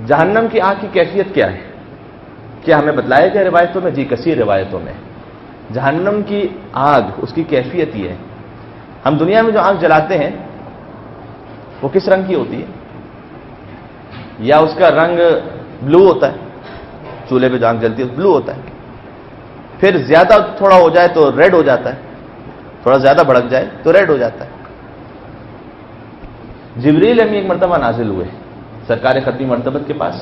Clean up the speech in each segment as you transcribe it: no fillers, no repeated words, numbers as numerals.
جہنم کی آگ کی کیفیت کیا ہے؟ کیا ہمیں بتلایا گیا روایتوں میں؟ جی کثیر روایتوں میں. جہنم کی آگ اس کی کیفیت یہ ہے، ہم دنیا میں جو آگ جلاتے ہیں وہ کس رنگ کی ہوتی ہے؟ یا اس کا رنگ بلو ہوتا ہے، چولہے پہ جو آگ جلتی ہے بلو ہوتا ہے، پھر زیادہ تھوڑا ہو جائے تو ریڈ ہو جاتا ہے، تھوڑا زیادہ بھڑک جائے تو ریڈ ہو جاتا ہے. جبریل امین ایک مرتبہ نازل ہوئے سرکار ختمی مرتبت کے پاس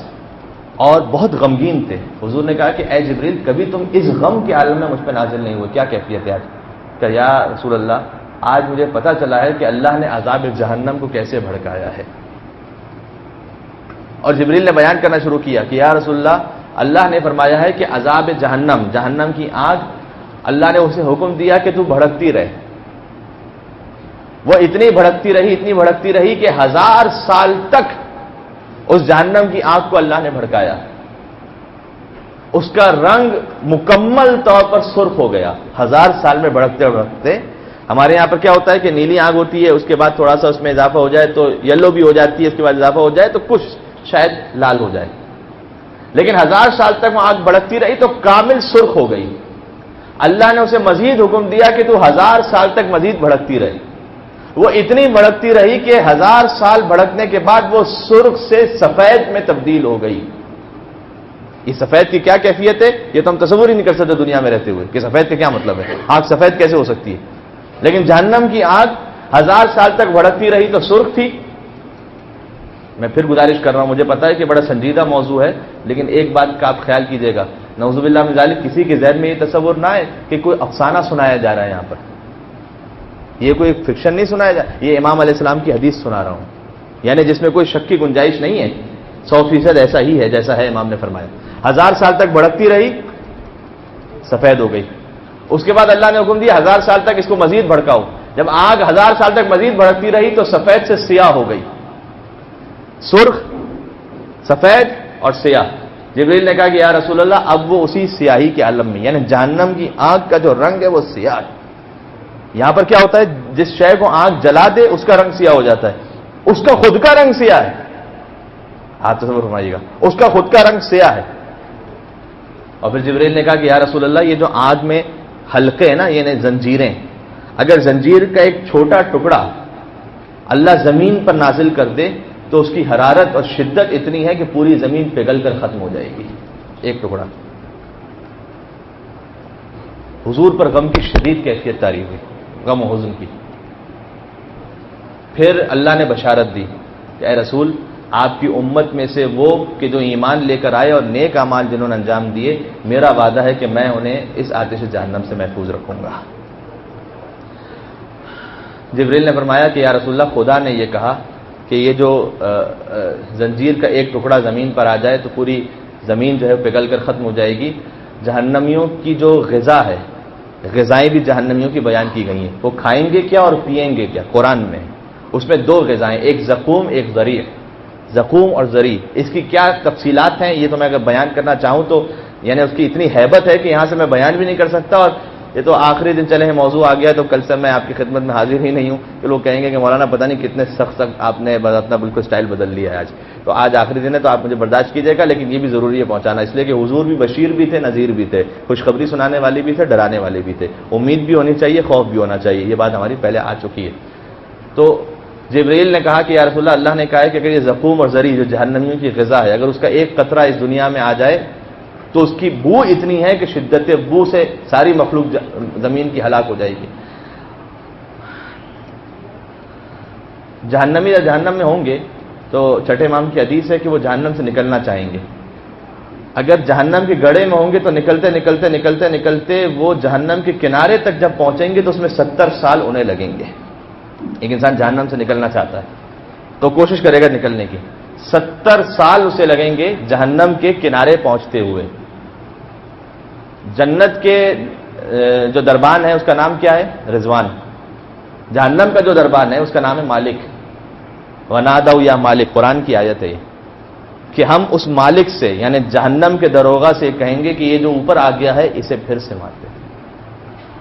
اور بہت غمگین تھے. حضور نے کہا کہ اے جبریل کبھی تم اس غم کے عالم میں مجھ پہ نازل نہیں ہوئے، کیا کیفیت ہے آج؟ کہ یا رسول اللہ آج مجھے پتا چلا ہے کہ اللہ نے عذاب جہنم کو کیسے بھڑکایا ہے. اور جبریل نے بیان کرنا شروع کیا کہ یا رسول اللہ اللہ نے فرمایا ہے کہ عذاب جہنم، جہنم کی آگ، اللہ نے اسے حکم دیا کہ تو بھڑکتی رہے. وہ اتنی بھڑکتی رہی کہ 1000 سال تک اس جہنم کی آگ کو اللہ نے بھڑکایا. اس کا رنگ مکمل طور پر سرخ ہو گیا 1000 سال میں بھڑکتے بھڑکتے. ہمارے یہاں پر کیا ہوتا ہے کہ نیلی آگ ہوتی ہے، اس کے بعد تھوڑا سا اس میں اضافہ ہو جائے تو یلو بھی ہو جاتی ہے، اس کے بعد اضافہ ہو جائے تو کچھ شاید لال ہو جائے، لیکن 1000 سال تک وہ آگ بھڑکتی رہی تو کامل سرخ ہو گئی. اللہ نے اسے مزید حکم دیا کہ تو 1000 سال تک مزید بھڑکتی رہے. وہ اتنی بھڑکتی رہی کہ 1000 سال بھڑکنے کے بعد وہ سرخ سے سفید میں تبدیل ہو گئی. یہ سفید کی کیا کیفیت ہے یہ تو ہم تصور ہی نہیں کر سکتے دنیا میں رہتے ہوئے کہ سفید کا کیا مطلب ہے، آگ سفید کیسے ہو سکتی ہے. لیکن جہنم کی آگ 1000 سال تک بھڑکتی رہی تو سرخ تھی. میں پھر گزارش کر رہا ہوں، مجھے پتا ہے کہ بڑا سنجیدہ موضوع ہے، لیکن ایک بات کا آپ خیال کیجئے گا، نعوذ باللہ من ذالک کسی کے ذہن میں یہ تصور نہ آئے کہ کوئی افسانہ سنایا جا رہا ہے. یہاں پر یہ کوئی فکشن نہیں سنایا جا رہا، یہ امام علیہ السلام کی حدیث سنا رہا ہوں، یعنی جس میں کوئی شک کی گنجائش نہیں ہے، 100% ایسا ہی ہے جیسا ہے امام نے فرمایا. 1000 سال تک بھڑکتی رہی، سفید ہو گئی. اس کے بعد اللہ نے حکم دیا 1000 سال تک اس کو مزید بھڑکاؤ. جب آگ 1000 سال تک مزید بھڑکتی رہی تو سفید سے سیاہ ہو گئی. سرخ، سفید اور سیاہ. جبریل نے کہا کہ یا رسول اللہ اب وہ اسی سیاہی کے عالم میں، یعنی جہنم کی آگ کا جو رنگ ہے وہ سیاہ ہے. یہاں پر کیا ہوتا ہے، جس شے کو آگ جلا دے اس کا رنگ سیاہ ہو جاتا ہے، اس کا خود کا رنگ سیاہ ہے. آپ تصور فرمائیے گا، اس کا خود کا رنگ سیاہ ہے. اور پھر جبریل نے کہا کہ یا رسول اللہ یہ جو آگ میں حلقے ہیں نا، یعنی زنجیریں، اگر زنجیر کا ایک چھوٹا ٹکڑا اللہ زمین پر نازل کر دے تو اس کی حرارت اور شدت اتنی ہے کہ پوری زمین پگھل کر ختم ہو جائے گی. ایک ٹکڑا. حضور پر غم کی شدید کیفیت طاری ہوئی، غم و حزن کی. پھر اللہ نے بشارت دی کہ اے رسول آپ کی امت میں سے وہ کہ جو ایمان لے کر آئے اور نیک اعمال جنہوں نے انجام دیے، میرا وعدہ ہے کہ میں انہیں اس آتش جہنم سے محفوظ رکھوں گا. جبریل نے فرمایا کہ یا رسول اللہ خدا نے یہ کہا کہ یہ جو زنجیر کا ایک ٹکڑا زمین پر آ جائے تو پوری زمین جو ہے پگھل کر ختم ہو جائے گی. جہنمیوں کی جو غذا ہے، غذائیں بھی جہنمیوں کی بیان کی گئی ہیں. وہ کھائیں گے کیا اور پئیں گے کیا، قرآن میں اس میں 2 غذائیں، ایک زقوم ایک ذریع. زقوم اور ذریع اس کی کیا تفصیلات ہیں یہ تو میں اگر بیان کرنا چاہوں تو یعنی اس کی اتنی ہیبت ہے کہ یہاں سے میں بیان بھی نہیں کر سکتا. اور یہ تو آخری دن چلے ہیں موضوع آ گیا تو کل سے میں آپ کی خدمت میں حاضر ہی نہیں ہوں کہ لوگ کہیں گے کہ مولانا پتہ نہیں کتنے سخت آپ نے اپنا بالکل سٹائل بدل لیا ہے آج. تو آج آخری دن ہے تو آپ مجھے برداشت کیجیے گا، لیکن یہ بھی ضروری ہے پہنچانا، اس لیے کہ حضور بھی بشیر بھی تھے، نذیر بھی تھے، خوشخبری سنانے والے بھی تھے، ڈرانے والے بھی تھے. امید بھی ہونی چاہیے، خوف بھی ہونا چاہیے. یہ بات ہماری پہلے آ چکی ہے. تو جبریل نے کہا کہ یا رسول اللہ نے کہا ہے کہ اگر یہ زقوم اور ذریع جو جہنمیوں کی غذا ہے، اگر اس کا ایک قطرہ اس دنیا میں آ جائے تو اس کی بو اتنی ہے کہ شدت بو سے ساری مخلوق زمین کی ہلاک ہو جائے گی. جہنمی یا جہنم میں ہوں گے تو چھٹے امام کی حدیث ہے کہ وہ جہنم سے نکلنا چاہیں گے. اگر جہنم کے گڑھے میں ہوں گے تو نکلتے نکلتے نکلتے نکلتے وہ جہنم کے کنارے تک جب پہنچیں گے تو اس میں 70 سال انہیں لگیں گے. ایک انسان جہنم سے نکلنا چاہتا ہے تو کوشش کرے گا نکلنے کی، 70 سال اسے لگیں گے جہنم کے کنارے پہنچتے ہوئے. جنت کے جو دربان ہے اس کا نام کیا ہے؟ رضوان. جہنم کا جو دربان ہے اس کا نام ہے مالک. وَنَادَوْا يَا مالک، قرآن کی آیت ہے کہ ہم اس مالک سے یعنی جہنم کے دروغہ سے کہیں گے کہ یہ جو اوپر آ گیا ہے اسے پھر سے مارتے.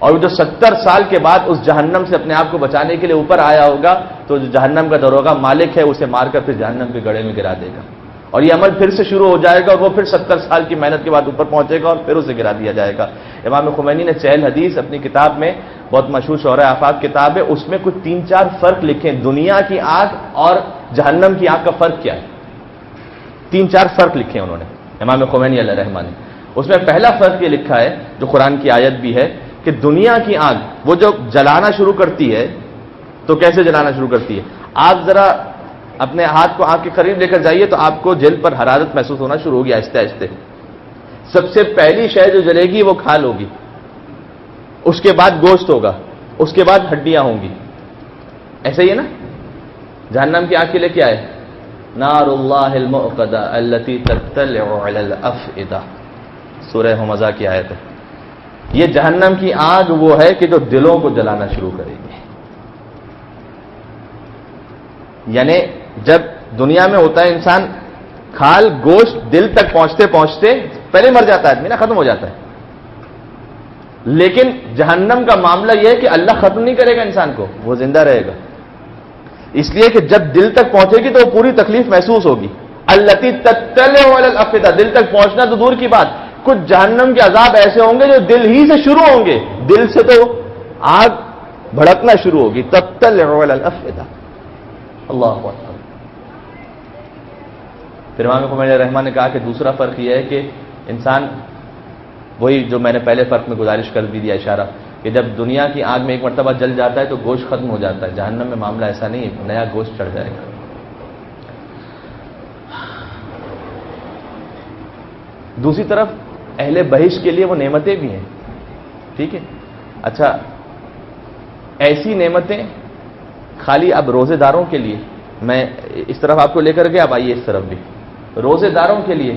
اور جو 70 سال کے بعد اس جہنم سے اپنے آپ کو بچانے کے لیے اوپر آیا ہوگا تو جو جہنم کا دروغہ مالک ہے اسے مار کر پھر جہنم کے گڑھے میں گرا دے گا. اور یہ عمل پھر سے شروع ہو جائے گا اور وہ پھر 70 سال کی محنت کے بعد اوپر پہنچے گا اور پھر اسے گرا دیا جائے گا۔ امام خمینی نے 40 حدیث اپنی کتاب میں، بہت مشہور شورۂ آفاق کتاب ہے، اس میں کچھ 3-4 فرق لکھے، دنیا کی آگ اور جہنم کی آگ کا فرق کیا ہے، 3-4 فرق لکھے انہوں نے امام خمینی علیہ رحمہ نے۔ اس میں پہلا فرق یہ لکھا ہے جو قرآن کی آیت بھی ہے کہ دنیا کی آگ وہ جو جلانا شروع کرتی ہے تو کیسے جلانا شروع کرتی ہے؟ آپ ذرا اپنے ہاتھ کو آگ کے قریب لے کر جائیے تو آپ کو جلد پر حرارت محسوس ہونا شروع ہوگی آہستہ آہستہ۔ سب سے پہلی شے جو جلے گی وہ کھال ہوگی، اس کے بعد گوشت ہوگا، اس کے بعد ہڈیاں ہوں گی، ایسا ہی ہے نا؟ جہنم کی آگ کے لیے کیا ہے؟ نار اللہ الموقدہ التی تطلع علی الافئدہ، سورہ ہمزہ کی آیت ہے۔ یہ جہنم کی آگ وہ ہے کہ جو دلوں کو جلانا شروع کرے گی۔ یعنی جب دنیا میں ہوتا ہے انسان کھال گوشت دل تک پہنچتے پہنچتے پہلے مر جاتا ہے آدمی نا، ختم ہو جاتا ہے، لیکن جہنم کا معاملہ یہ ہے کہ اللہ ختم نہیں کرے گا انسان کو، وہ زندہ رہے گا، اس لیے کہ جب دل تک پہنچے گی تو وہ پوری تکلیف محسوس ہوگی۔ التی تطلع علی الافئدہ، دل تک پہنچنا تو دور کی بات، کچھ جہنم کے عذاب ایسے ہوں گے جو دل ہی سے شروع ہوں گے، دل سے تو آگ بھڑکنا شروع ہوگی۔ تطلع علی الافئدہ، اللہ اکبر۔ پھر امام خمینی رحمہ نے کہا کہ دوسرا فرق یہ ہے کہ انسان، وہی جو میں نے پہلے فرق میں گزارش کر بھی دیا اشارہ، کہ جب دنیا کی آگ میں ایک مرتبہ جل جاتا ہے تو گوشت ختم ہو جاتا ہے، جہنم میں معاملہ ایسا نہیں ہے، نیا گوشت چڑھ جائے گا۔ دوسری طرف اہل بہشت کے لیے وہ نعمتیں بھی ہیں، ٹھیک ہے؟ اچھا، ایسی نعمتیں خالی اب روزے داروں کے لیے، میں اس طرف آپ کو لے کر گیا، اب آئیے اس طرف بھی، روزے داروں کے لیے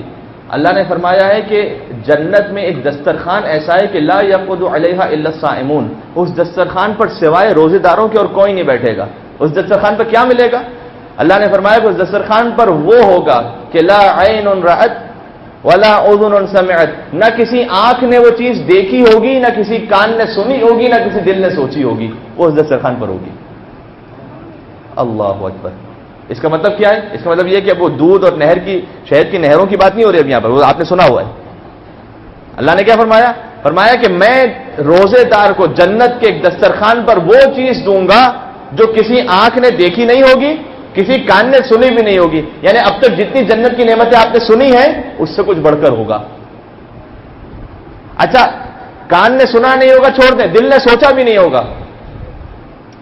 اللہ نے فرمایا ہے کہ جنت میں ایک دسترخوان ایسا ہے کہ لا یقعد علیہا الا الصائمون، اس دسترخوان پر سوائے روزے داروں کے اور کوئی نہیں بیٹھے گا۔ اس دسترخوان پر کیا ملے گا؟ اللہ نے فرمایا کہ اس دسترخوان پر وہ ہوگا کہ لا عین رأت ولا اذن سمعت، نہ کسی آنکھ نے وہ چیز دیکھی ہوگی، نہ کسی کان نے سنی ہوگی، نہ کسی دل نے سوچی ہوگی، وہ اس دسترخوان پر ہوگی۔ اللہ اکبر۔ اس کا مطلب کیا ہے؟ اس کا مطلب یہ کہ اب وہ دودھ اور نہر کی، شہد کی نہروں کی بات نہیں ہو رہی اب یہاں پر، وہ آپ نے سنا ہوا ہے۔ اللہ نے کیا فرمایا؟ فرمایا کہ میں روزے دار کو جنت کے ایک دسترخوان پر وہ چیز دوں گا جو کسی آنکھ نے دیکھی نہیں ہوگی، کسی کان نے سنی بھی نہیں ہوگی، یعنی اب تک جتنی جنت کی نعمتیں آپ نے سنی ہیں اس سے کچھ بڑھ کر ہوگا۔ اچھا، کان نے سنا نہیں ہوگا چھوڑ دیں، دل نے سوچا بھی نہیں ہوگا،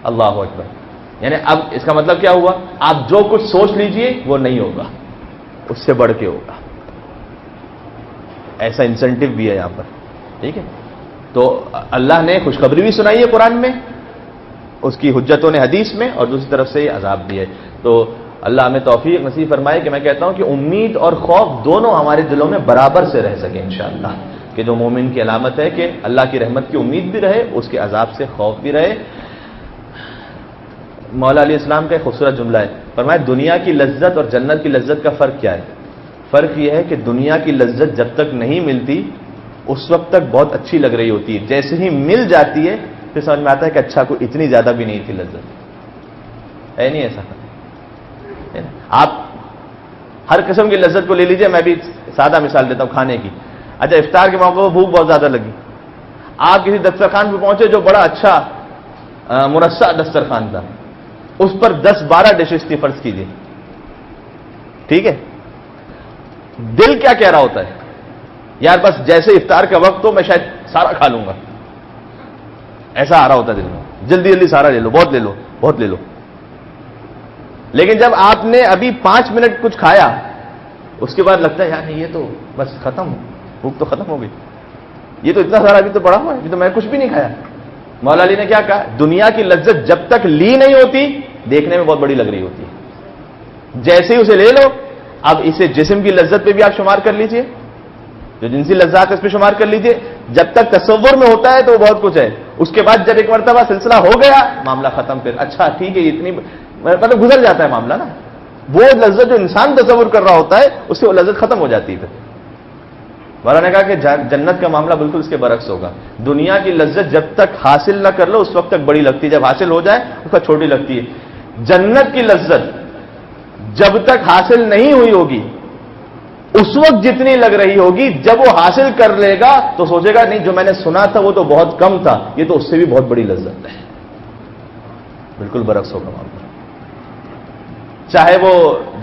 اللہ اکبر۔ یعنی اب اس کا مطلب کیا ہوا؟ آپ جو کچھ سوچ لیجئے وہ نہیں ہوگا، اس سے بڑھ کے ہوگا، ایسا انسینٹو بھی ہے یہاں پر، ٹھیک ہے؟ تو اللہ نے خوشخبری بھی سنائی ہے قرآن میں، اس کی حجتوں نے حدیث میں، اور دوسری طرف سے عذاب بھی ہے۔ تو اللہ ہمیں توفیق نصیب فرمائے کہ میں کہتا ہوں کہ امید اور خوف دونوں ہمارے دلوں میں برابر سے رہ سکے انشاءاللہ، کہ جو مومن کی علامت ہے کہ اللہ کی رحمت کی امید بھی رہے، اس کے عذاب سے خوف بھی رہے۔ مولا علیہ السلام کا ایک خوبصورت جملہ ہے، فرمایا دنیا کی لذت اور جنت کی لذت کا فرق کیا ہے؟ فرق یہ ہے کہ دنیا کی لذت جب تک نہیں ملتی اس وقت تک بہت اچھی لگ رہی ہوتی ہے، جیسے ہی مل جاتی ہے پھر سمجھ میں آتا ہے کہ اچھا کوئی اتنی زیادہ بھی نہیں تھی لذت، ہے نہیں ایسا؟ آپ ہر قسم کی لذت کو لے لیجئے، میں بھی سادہ مثال دیتا ہوں کھانے کی۔ اچھا، افطار کے موقع پر بھوک بہت زیادہ لگی، آپ کسی دسترخوان پہ پہنچے جو بڑا اچھا مرصع دسترخوان تھا، اس پر 10-12 ڈشز تھی فرض کیجیے، ٹھیک ہے؟ دل کیا کہہ رہا ہوتا ہے؟ یار بس جیسے افطار کا وقت ہو میں شاید سارا کھا لوں گا، ایسا آ رہا ہوتا ہے دل میں، جلدی جلدی سارا لے لو، بہت لے لو، بہت لے لو۔ لیکن جب آپ نے ابھی 5 منٹ کچھ کھایا اس کے بعد لگتا ہے یار یہ تو بس ختم، بھوک تو ختم ہو گئی، یہ تو اتنا سارا ابھی تو پڑا ہوا ہے، ابھی تو میں کچھ بھی نہیں کھایا۔ مولا علی نے کیا کہا؟ دنیا کی لذت جب تک لی نہیں ہوتی دیکھنے میں بہت بڑی لگ رہی ہوتی ہے، جیسے ہی اسے لے لو اب اسے جسم کی لذت پہ بھی آپ شمار کر لیجئے، جو جنسی لذات اس پہ شمار کر لیجئے، جب تک تصور میں ہوتا ہے تو بہت کچھ ہے، اس کے بعد جب ایک مرتبہ سلسلہ ہو گیا معاملہ ختم، پھر اچھا ٹھیک ہے اتنی مطلب گزر جاتا ہے معاملہ نا، وہ لذت جو انسان تصور کر رہا ہوتا ہے اس سے وہ لذت ختم ہو جاتی ہے۔ پھر مولا نے کہا کہ جنت کا معاملہ بالکل اس کے برعکس ہوگا، دنیا کی لذت جب تک حاصل نہ کر لو اس وقت تک بڑی لگتی ہے، جب حاصل ہو جائے اس کا چھوٹی لگتی ہے۔ جنت کی لذت جب تک حاصل نہیں ہوئی ہوگی اس وقت جتنی لگ رہی ہوگی، جب وہ حاصل کر لے گا تو سوچے گا نہیں جو میں نے سنا تھا وہ تو بہت کم تھا، یہ تو اس سے بھی بہت بڑی لذت ہے. بالکل برعکس ہوگا معاملہ. چاہے وہ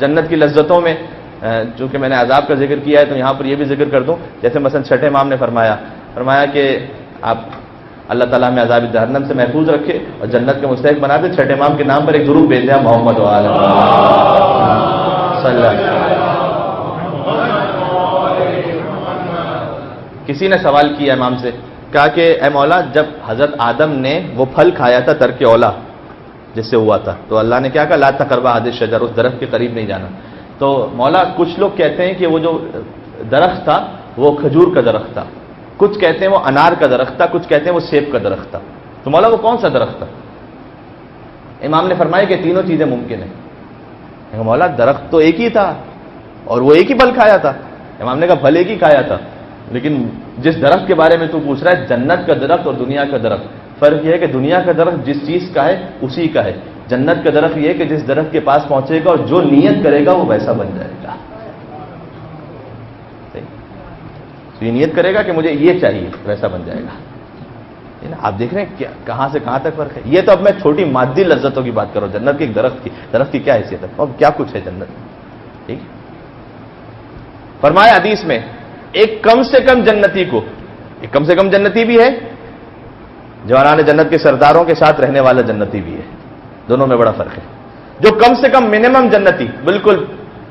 جنت کی لذتوں میں، چونکہ میں نے عذاب کا ذکر کیا ہے تو یہاں پر یہ بھی ذکر کر دوں، جیسے مثلا چھٹے امام نے فرمایا کہ آپ اللہ تعالیٰ ہمیں عذاب جہنم سے محفوظ رکھے اور جنت کے مستحق بنا دے. چھٹے امام کے نام پر ایک درود بھیج دیا محمد صلی اللہ علیہ وسلم. کسی نے سوال کیا امام سے، کہا کہ اے مولا جب حضرت آدم نے وہ پھل کھایا تھا ترک اولا جس سے ہوا تھا، تو اللہ نے کیا کہا لا تقربا هذا الشجر، اس درخت کے قریب نہیں جانا. تو مولا کچھ لوگ کہتے ہیں کہ وہ جو درخت تھا وہ کھجور کا درخت تھا، کچھ کہتے ہیں وہ انار کا درخت تھا، کچھ کہتے ہیں وہ سیب کا درخت تھا. تو مولا وہ کون سا درخت تھا؟ امام نے فرمایا کہ تینوں چیزیں ممکن ہیں. مولا درخت تو ایک ہی تھا اور وہ ایک ہی پھل کھایا تھا. امام نے کہا پھل ایک ہی کھایا تھا، لیکن جس درخت کے بارے میں تو پوچھ رہا ہے جنت کا درخت اور دنیا کا درخت، فرق یہ ہے کہ دنیا کا درخت جس چیز کا ہے اسی کا ہے، جنت کا درخت یہ ہے کہ جس درخت کے پاس پہنچے گا اور جو نیت کرے گا وہ ویسا بن جائے گا. تو یہ نیت کرے گا کہ مجھے یہ چاہیے ویسا بن جائے گا. آپ دیکھ رہے ہیں کہاں سے کہاں تک فرق ہے. یہ تو اب میں چھوٹی مادی لذتوں کی بات کر رہا ہوں، جنت کی ایک درخت کی کیا حیثیت ہے اور کیا کچھ ہے جنت. ٹھیک فرمایا حدیث میں ایک کم سے کم جنتی کو، ایک کم سے کم جنتی بھی ہے، جوانان جنت کے سرداروں کے ساتھ رہنے والا جنتی بھی ہے. دونوں میں بڑا فرق ہے. جو کم سے کم منیمم جنتی بالکل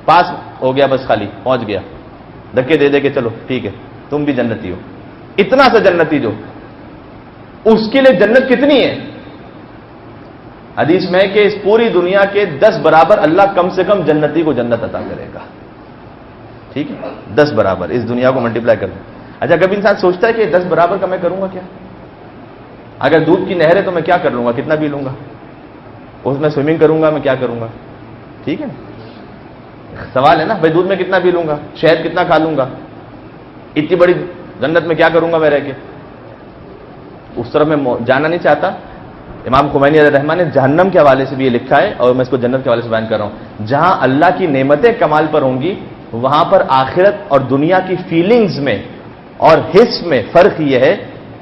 پاس ہو گیا، بس خالی پہنچ گیا، دھکے دے دے کے چلو ٹھیک ہے تم بھی جنتی ہو، اتنا سا جنتی جو، اس کے لیے جنت کتنی ہے؟ حدیث میں کہ اس پوری دنیا کے 10 برابر اللہ کم سے کم جنتی کو جنت عطا کرے گا. ٹھیک ہے 10 برابر اس دنیا کو ملٹیپلائی کر دیں. اچھا کبھی انسان سوچتا ہے کہ 10 برابر کا میں کروں گا کیا؟ اگر دودھ کی نہر ہے تو میں کیا کر لوں گا، کتنا پی لوں گا؟ اس میں سوئمنگ کروں گا میں کیا کروں گا؟ ٹھیک ہے نا سوال ہے نا بھائی، دودھ میں کتنا پی لوں گا، شہد کتنا کھا لوں گا، اتنی بڑی جنت میں کیا کروں گا میں رہ کے؟ اس طرف میں جانا نہیں چاہتا. امام خمینی علیہ الرحمٰن نے جہنم کے حوالے سے بھی یہ لکھا ہے اور میں اس کو جنت کے حوالے سے بیان کر رہا ہوں. جہاں اللہ کی نعمتیں کمال پر ہوں گی وہاں پر آخرت اور دنیا کی فیلنگز میں اور حس میں فرق یہ ہے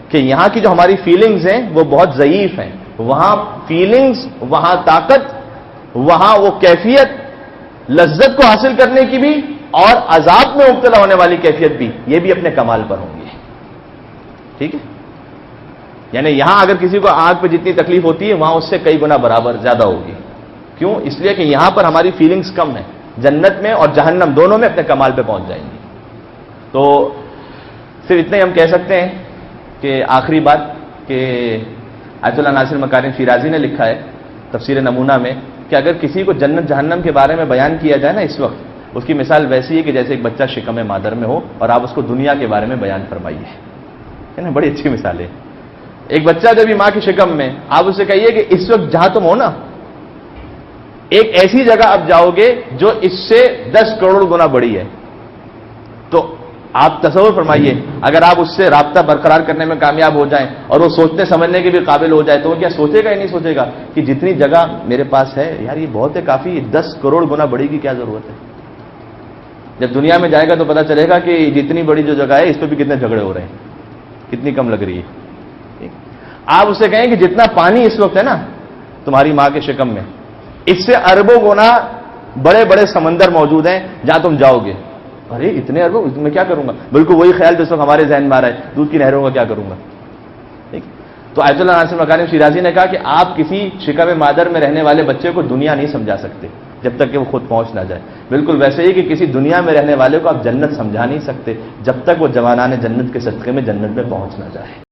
کہ یہاں کی جو ہماری فیلنگز ہیں وہ بہت ضعیف ہیں. وہاں فیلنگز، وہاں طاقت، وہاں وہ کیفیت لذت کو حاصل کرنے کی بھی اور عذاب میں مبتلا ہونے والی کیفیت بھی، یہ بھی اپنے کمال پر ہوں گی. ٹھیک ہے یعنی یہاں اگر کسی کو آگ پہ جتنی تکلیف ہوتی ہے وہاں اس سے کئی گنا برابر زیادہ ہوگی. کیوں؟ اس لیے کہ یہاں پر ہماری فیلنگز کم ہیں، جنت میں اور جہنم دونوں میں اپنے کمال پہ پہنچ جائیں گی. تو صرف اتنا ہی ہم کہہ سکتے ہیں کہ آخری بات کہ آیت اللہ ناصر مکارم شیرازی نے لکھا ہے تفسیر نمونہ میں کہ اگر کسی کو جنت جہنم کے بارے میں بیان کیا جائے نا اس وقت، اس کی مثال ویسی ہے کہ جیسے ایک بچہ شکم مادر میں ہو اور آپ اس کو دنیا کے بارے میں بیان فرمائیے. ہے نا بڑی اچھی مثال ہے. ایک بچہ جب ماں کی شکم میں، آپ اسے کہیے کہ اس وقت جہاں تم ہو نا ایک ایسی جگہ اب جاؤ گے جو اس سے 10 کروڑ گنا بڑی ہے. تو آپ تصور فرمائیے اگر آپ اس سے رابطہ برقرار کرنے میں کامیاب ہو جائیں اور وہ سوچنے سمجھنے کے بھی قابل ہو جائے تو وہ کیا سوچے گا یا نہیں سوچے گا کہ جتنی جگہ میرے پاس ہے یار یہ بہت ہے، کافی، 10 کروڑ گنا بڑی کی کیا ضرورت ہے. جب دنیا میں جائے گا تو پتا چلے گا کہ جتنی بڑی جو جگہ ہے اس پہ بھی کتنے جھگڑے ہو رہے ہیں، کتنی کم لگ رہی ہے. آپ اسے کہیں کہ جتنا پانی اس وقت ہے نا تمہاری ماں کے شکم میں، اس سے اربوں گنا بڑے بڑے سمندر موجود ہیں جہاں تم جاؤ گے. ارے اتنے اربوں میں کیا کروں گا؟ بالکل وہی خیال جس وقت ہمارے ذہن میں آ رہا ہے، دودھ کی نہروں کا کیا کروں گا. ٹھیک تو آیت اللہ ناصر مکارم شیرازی نے کہا کہ آپ کسی شکم مادر میں رہنے والے بچے کو دنیا نہیں سمجھا سکتے جب تک کہ وہ خود پہنچ نہ جائے. بالکل ویسے ہی کہ کسی دنیا میں رہنے والے کو آپ جنت سمجھا نہیں سکتے جب تک وہ جوانان جنت کے صدقے میں جنت میں پہنچ نہ جائے.